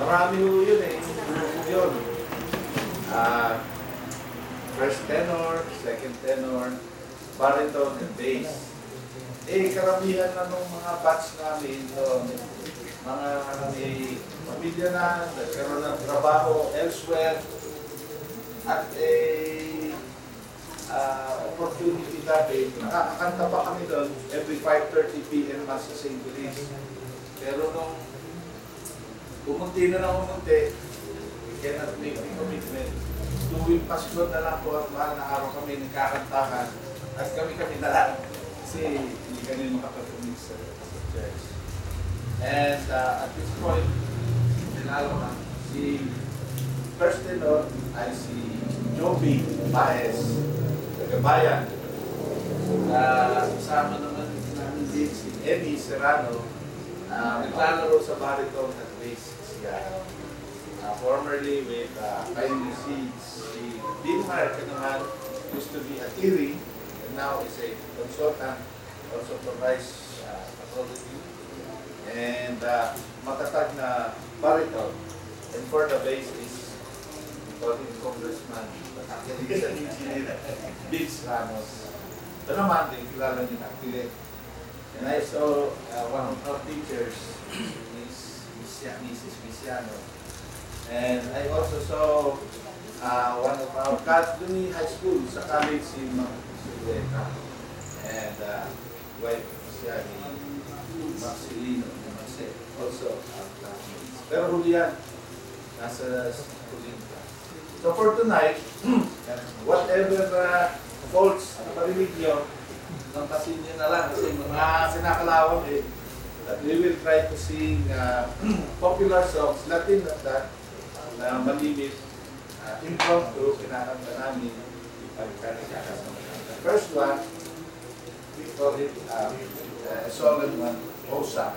Marami ho yun eh. Yun. First tenor, second tenor, baritone, and bass. Eh, karamihan na nung mga batch namin, mga may pamilya na, nagkaroon ng trabaho elsewhere, at opportunity natin, nakakakanta pa kami doon every 5:30 p.m. sa St. Louis. Pero nung umunti na umunti, we cannot make the commitment. Tuwing Pasko na lang po at mahal na araw kami nagkakantahan at kami na lang kasi hindi kami makapag-commit sa church. And at this point, tinalo na si first tenor ay si Joby Baez, Gabayan. Kasama naman namin din si Eddie Serrano, naglalaro sa baritone at bass siya. Formerly with Kindly Seeds, si Dinmar naman used to be a Tiri and now is a consultant, also provides pathology and matatag na baritone. And for the bass is calling congressman, but actually he's an engineer, Vince Ramos. Ito naman, din kilala niyo actually. And I saw one of our teachers, Mrs. Viciano. And I also saw one of our class doing high school sa college si Silveta. And wife siya ni Marcelino, also our classmates. Pero huli yan, nasa huling class. So for tonight, whatever faults na parinig nyo, nangkasin nyo na lang kasi mga sinakalawang eh. That we will try to sing popular songs, Latin at that, na malimit, impromptu, kinakanta namin, the first one, we call it a solemn one, Osa.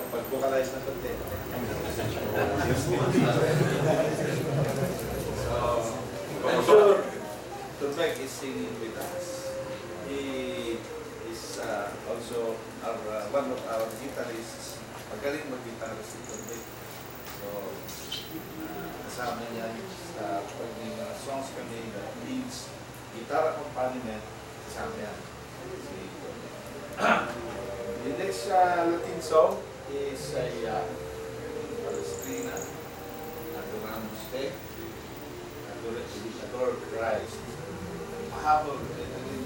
Pag-vocalize na konti. So, I'm sure Turbek is singing with us. He is also one of our guitarists. Magaling mag-gitara si Turbek. So, kasama niya sa pag songs kami that needs guitar accompaniment, kasama yan. Si Turbek. The next Latin song is Palestrina, Adoramos Te, Adore Christ. Mahabol,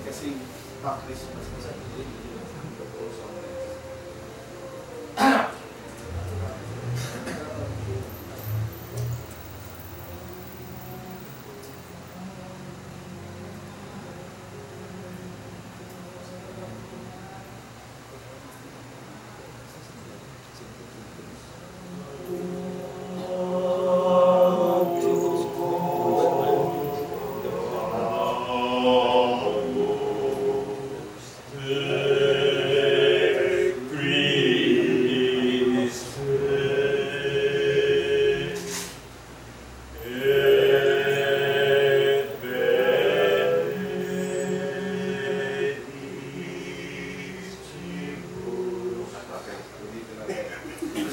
kasi pa-Christmas.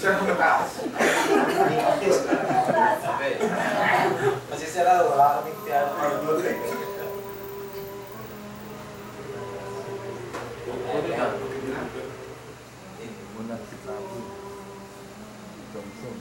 Siya ang mataas. Okay. Kasi sila, wala kaming piano hardwood. Muna si Tabu. Johnson.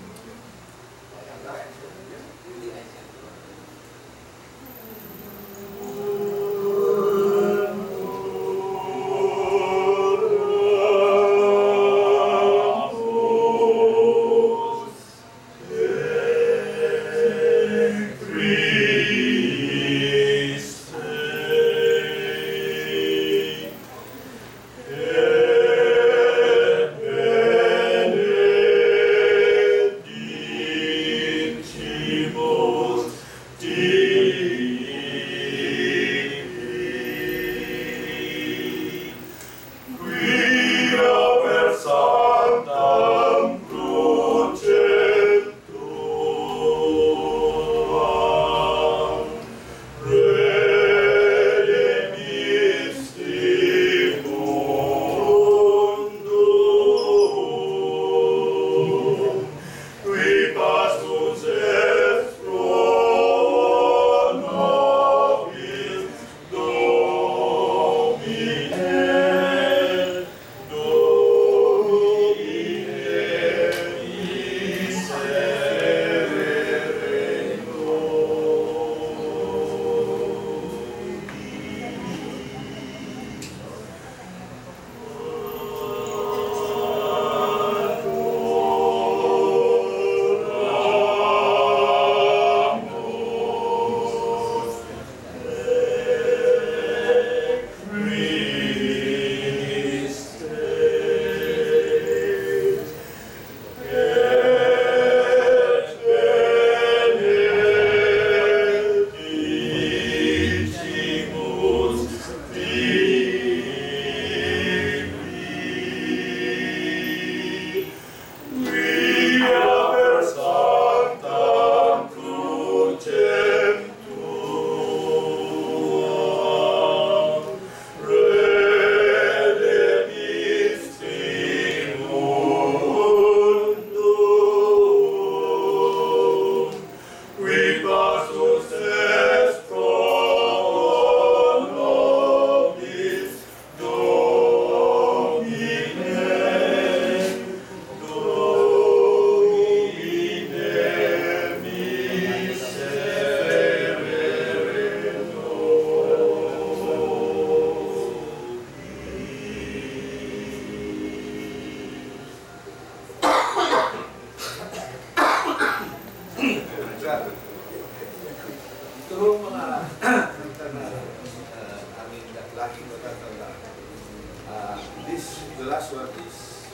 The last one is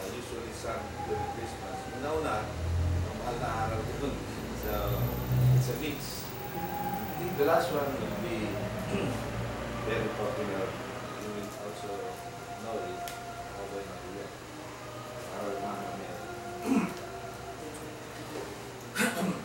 usually sung during Christmas. Una-una, ang mahal na araw ko dun. So, it's a mix. I think the last one will be very popular. You will also know it. Although not yet. Our Mama Mary. Ave Maria.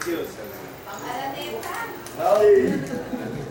you. Salamat. Pang-araneta. Ay!